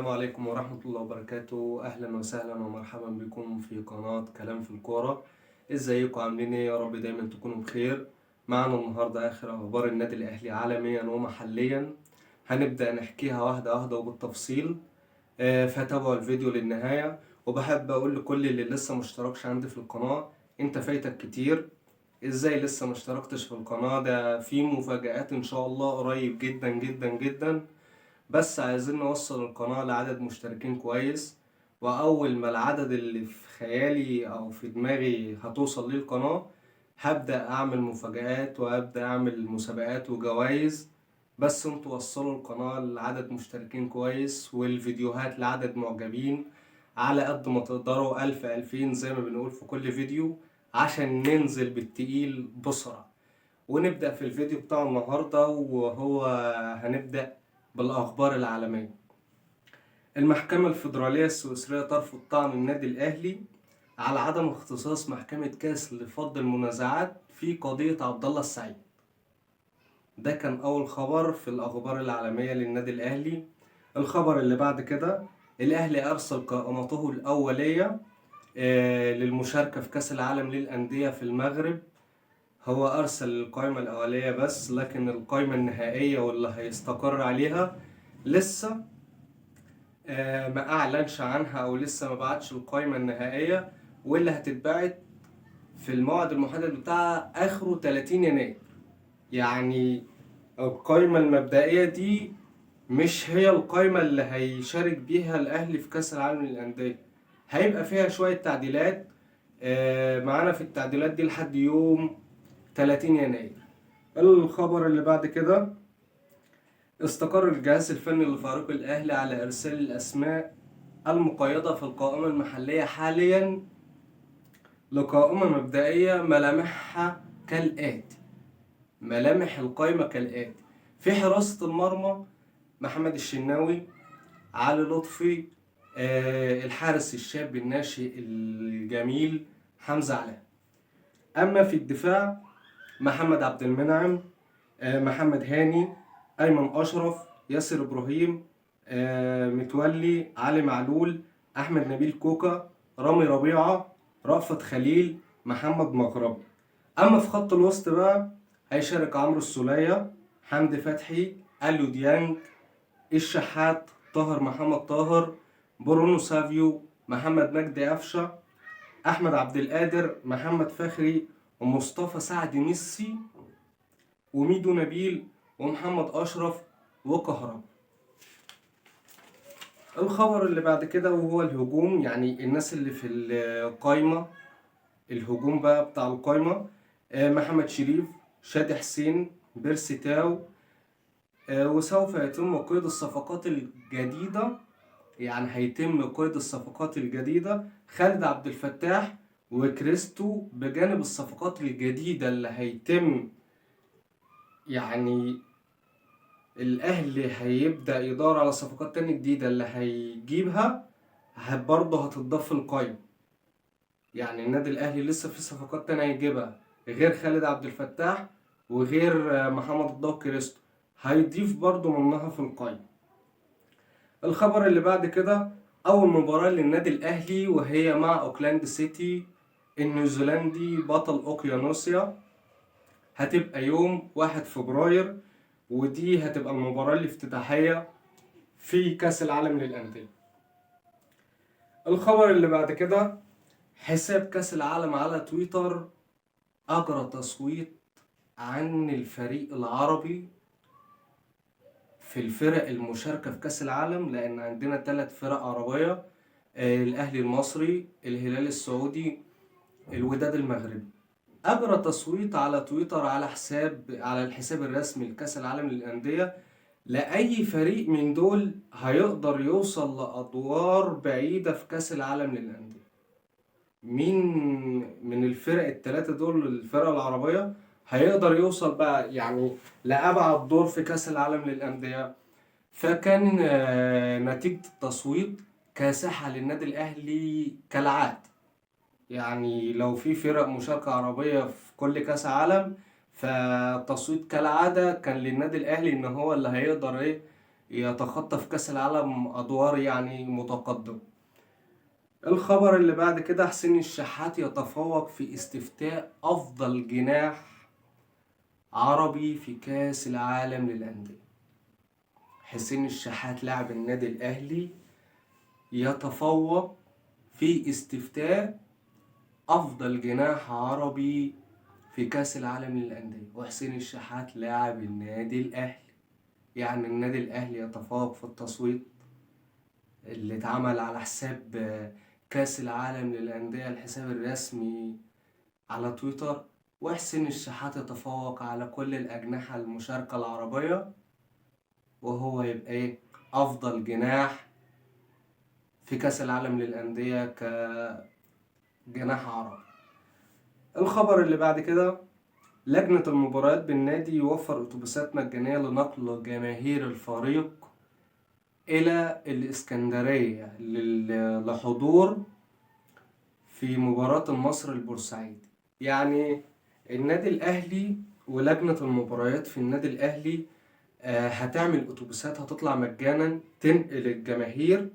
السلام عليكم ورحمة الله وبركاته. أهلا وسهلا ومرحبا بكم في قناة كلام في الكورة. ازيكم عاملين ايه؟ يا رب دايما تكونوا بخير. معنا النهاردة آخر أخبار النادي الأهلي عالميا ومحليا، هنبدأ نحكيها واحدة واحدة وبالتفصيل. فتابعوا الفيديو للنهاية. وبحب أقول لكل اللي لسه مشتركش عندي في القناة، انت فايتك كتير. ازاي لسه مشتركتش في القناة؟ ده في مفاجآت ان شاء الله قريب جدا جدا جدا. بس عايزين نوصل القناة لعدد مشتركين كويس، وأول ما العدد اللي في خيالي أو في دماغي هتوصل ليه القناة، هبدأ أعمل مفاجآت وأبدأ أعمل مسابقات وجوائز. بس انتوا وصلوا القناة لعدد مشتركين كويس والفيديوهات لعدد معجبين على قد ما تقدروا، 1000 2000 زي ما بنقول في كل فيديو، عشان ننزل بالتقيل بسرعة. ونبدأ في الفيديو بتاع النهاردة، وهو هنبدأ بالأخبار العالمية. المحكمة الفيدرالية السويسرية ترفض طعن النادي الأهلي على عدم اختصاص محكمة كاس لفض المنازعات في قضية عبد الله السعيد. ده كان أول خبر في الأخبار العالمية للنادي الأهلي. الخبر اللي بعد كده، الأهلي أرسل قائمته الأولية للمشاركة في كاس العالم للأندية في المغرب. هو أرسل القائمة الأولية بس، لكن القائمة النهائية واللي هيستقر عليها لسه ما أعلنش عنها، أو لسه ما بعتش القائمة النهائية، واللي هتتبعت في الموعد المحدد بتاعها آخره 30 يناير. يعني القائمة المبدئية دي مش هي القائمة اللي هيشارك بيها الأهلي في كأس العالم للأندية. هيبقى فيها شوية تعديلات معانا في التعديلات دي لحد يوم 30 يناير. الخبر اللي بعد كده، استقر الجهاز الفني لفريق الأهلي على إرسال الأسماء المقيدة في القائمة المحلية حاليا لقائمة مبدئية ملامحها كالآتي. ملامح القائمة كالآتي: في حراسة المرمى محمد الشناوي، علي لطفي، الحارس الشاب الناشئ الجميل حمزة علاء. أما في الدفاع، محمد عبد المنعم، محمد هاني، أيمن أشرف، ياسر إبراهيم، متولي، علي معلول، أحمد نبيل كوكا، رامي ربيعة، رأفت خليل، محمد مغربي. أما في خط الوسط بقى، هيشارك عمرو السولية، حمدي فتحي، أليو ديانج، الشحات، طاهر محمد طاهر، برونو سافيو، محمد مجدي قفشة، أحمد عبد القادر، محمد فخري، ومصطفى سعد ميسي، وميدو نبيل، ومحمد أشرف، وكهربا. الخبر اللي بعد كده وهو الهجوم، يعني الناس اللي في القايمة، الهجوم بقى بتاع القايمة: محمد شريف، شادي حسين، بيرسي تاو. وسوف يتم قيد الصفقات الجديدة، يعني هيتم قيد الصفقات الجديدة خالد عبد الفتاح وكريستو، بجانب الصفقات الجديدة اللي هيتم، يعني الأهلي هيبدأ يدور على صفقات تانية جديدة اللي هيجيبها برضه هتضاف في القايمة. يعني النادي الأهلي لسه في صفقات تانية هيجيبها غير خالد عبد الفتاح وغير محمد الضو كريستو، هيضيف برضه منها في القايمة. الخبر اللي بعد كده، أول مباراة للنادي الأهلي وهي مع أوكلاند سيتي النيوزيلندي بطل أوقيانوسيا، هتبقى يوم 1 فبراير، ودي هتبقى المباراة الافتتاحية في كأس العالم للأندية. الخبر اللي بعد كده، حساب كأس العالم على تويتر أجرى تصويت عن الفريق العربي في الفرق المشاركة في كأس العالم، لأن عندنا 3 فرق عربية: الأهلي المصري، الهلال السعودي، الوداد المغربي. أجرى تصويت على تويتر على الحساب الرسمي لكأس العالم للأندية لأي فريق من دول هيقدر يوصل لأدوار بعيدة في كأس العالم للأندية. مين من الفرق ال3 دول، الفرق العربية، هيقدر يوصل بقى يعني لأبعد دور في كأس العالم للأندية؟ فكان نتيجة التصويت كاسحة للنادي الأهلي كالعادة. يعني لو في فرق مشاركة عربية في كل كأس عالم، فالتصويت كالعادة كان للنادي الأهلي إن هو اللي هيقدر يتخطى في كأس العالم أدوار يعني متقدمة. الخبر اللي بعد كده، حسين الشحات يتفوق في استفتاء أفضل جناح عربي في كأس العالم للأندية. حسين الشحات لاعب النادي الأهلي يتفوق في استفتاء أفضل جناح عربي في كأس العالم للأندية، وحسين الشحات لاعب النادي الأهلي. يعني النادي الأهلي يتفوق في التصويت اللي اتعمل على حساب كأس العالم للأندية، الحساب الرسمي على تويتر، وحسين الشحات يتفوق على كل الأجنحة المشاركة العربية، وهو يبقى إيه؟ أفضل جناح في كأس العالم للأندية كجناح عربي. الخبر اللي بعد كده، لجنة المباريات بالنادي يوفر أتوبيسات مجانية لنقل جماهير الفريق إلى الإسكندرية لحضور في مباراة النصر البورسعيدي. يعني النادي الأهلي ولجنة المباريات في النادي الأهلي هتعمل أتوبيسات هتطلع مجانا تنقل الجماهير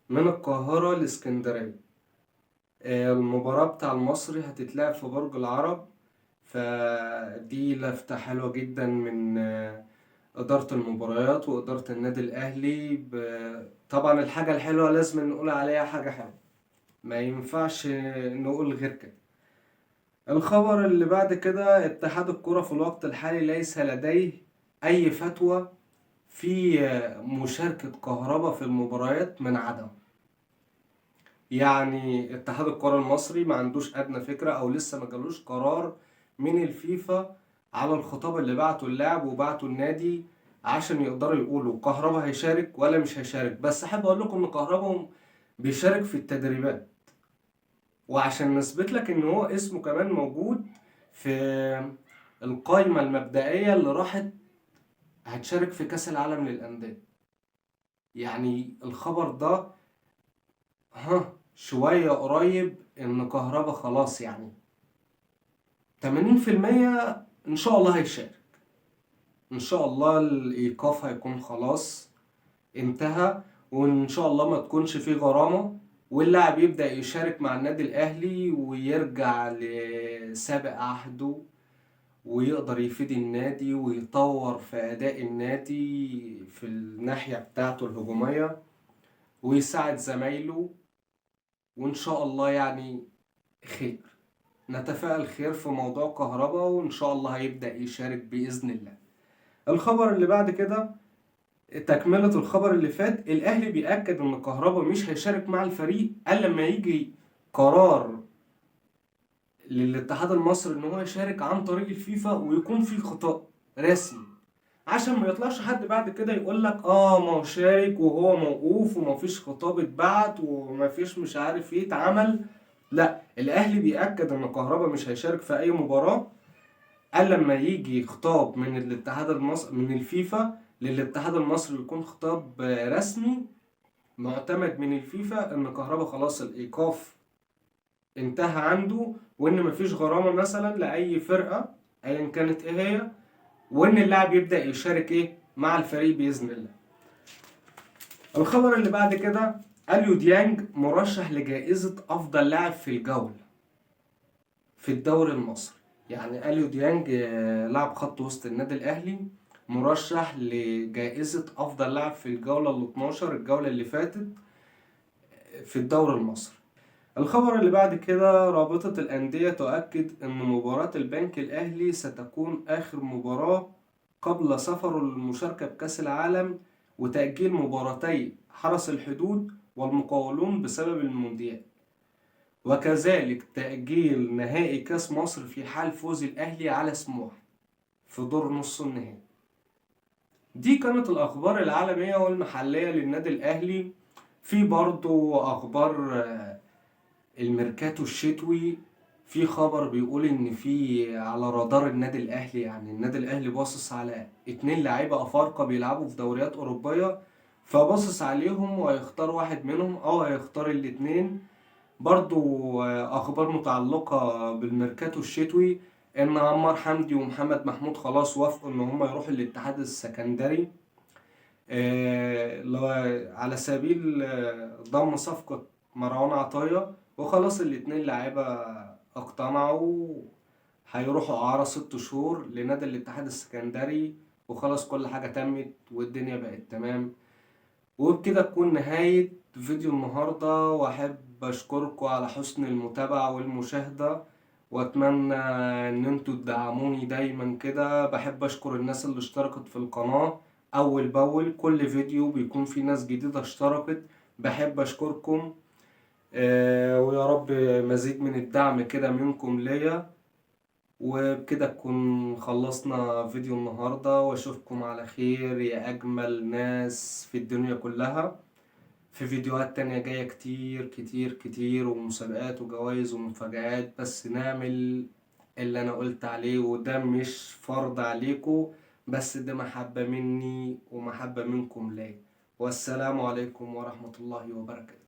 من القاهرة لإسكندرية. المباراة بتاع المصري هتتلعب في برج العرب، فدي لفتة حلوة جدا من إدارة المباريات وإدارة النادي الأهلي. طبعا الحاجة الحلوة لازم نقول عليها حاجة حلوة، ما ينفعش نقول غير كده. الخبر اللي بعد كده، اتحاد الكرة في الوقت الحالي ليس لديه أي فتوى في مشاركة كهربا في المباريات من عدم. يعني اتحاد الكرة المصري ما عندوش أدنى فكرة أو لسه ما جالوش قرار من الفيفا على الخطاب اللي بعته اللاعب وبعته النادي عشان يقدروا يقولوا كهربا هيشارك ولا مش هيشارك. بس حابب أقول لكم إن كهربا بيشارك في التدريبات، وعشان نثبت لك إن هو اسمه كمان موجود في القائمة المبدئية اللي راحت هتشارك في كأس العالم للأندية. يعني الخبر ده شوية قريب إن كهربا خلاص يعني 80% إن شاء الله هيشارك. إن شاء الله الإيقاف هيكون خلاص انتهى، وإن شاء الله ما تكونش فيه غرامة، واللاعب يبدأ يشارك مع النادي الأهلي ويرجع لسابق عهده ويقدر يفيد النادي ويطور في أداء النادي في الناحية بتاعته الهجومية ويساعد زمايله. وإن شاء الله يعني خير، نتفائل خير في موضوع كهربا، وإن شاء الله هيبدأ يشارك بإذن الله. الخبر اللي بعد كده تكملة الخبر اللي فات، الأهلي بيأكد إن كهربا مش هيشارك مع الفريق إلا لما يجي قرار للاتحاد المصري إن هو يشارك عن طريق الفيفا ويكون في خطأ رسمي، عشان ما يطلعش حد بعد كده يقول لك ما هو شارك وهو موقوف ومفيش خطاب اتبعت ومفيش مش عارف ايه اتعمل. لا، الاهلي بيأكد ان كهربا مش هيشارك في اي مباراة الا لما يجي خطاب من الاتحاد المصري من الفيفا للاتحاد المصري، يكون خطاب رسمي معتمد من الفيفا ان كهربا خلاص الايقاف انتهى عنده، وان مفيش غرامة مثلا لاي فرقة ايا كانت ايه هي، وان اللاعب يبدأ يشارك مع الفريق بإذن الله. الخبر اللي بعد كده، اليو ديانج مرشح لجائزة افضل لاعب في الجولة في الدوري المصري. يعني اليو ديانج لاعب خط وسط النادي الاهلي مرشح لجائزة افضل لاعب في الجولة ال 12 الجولة اللي فاتت في الدوري المصري. الخبر اللي بعد كده، رابطة الأندية تؤكد أن مباراة البنك الأهلي ستكون آخر مباراة قبل سفره للمشاركة بكأس العالم، وتأجيل مباراتي حرس الحدود والمقاولون بسبب المونديال، وكذلك تأجيل نهائي كأس مصر في حال فوز الأهلي على سموحة في دور نص النهائي. دي كانت الأخبار العالمية والمحلية للنادي الأهلي. في برضو أخبار الميركاتو الشتوي، في خبر بيقول ان في على رادار النادي الاهلي، يعني النادي الاهلي باصص على 2 لاعيبه افارقه بيلعبوا في دوريات اوروبيه، فباصص عليهم وهيختار واحد منهم او هيختار الاتنين. برضو اخبار متعلقه بالميركاتو الشتوي، ان عمار حمدي ومحمد محمود خلاص وافقوا ان هم يروحوا الاتحاد السكندري. اللي هو على سبيل ضم صفقة مروان عطية، وخلاص الاتنين لعيبة اقتنعوا، هيروحوا إعارة 6 شهور لنادي الاتحاد السكندري، وخلاص كل حاجة تمت والدنيا بقت تمام. وبكده تكون نهاية فيديو النهاردة، وأحب أشكركم على حسن المتابعة والمشاهدة، وأتمنى إن انتوا تدعموني دايما كده. بحب أشكر الناس اللي اشتركت في القناة أول بأول، كل فيديو بيكون في ناس جديدة اشتركت، بحب أشكركم. ويا رب مزيد من الدعم كده منكم ليا. وبكده نكون خلصنا فيديو النهاردة، واشوفكم على خير يا اجمل ناس في الدنيا كلها، في فيديوهات تانية جاية كتير كتير كتير، ومسابقات وجوائز ومفاجآت. بس نعمل اللي انا قلت عليه، وده مش فرض عليكم، بس ده محبة مني ومحبة منكم ليا. والسلام عليكم ورحمة الله وبركاته.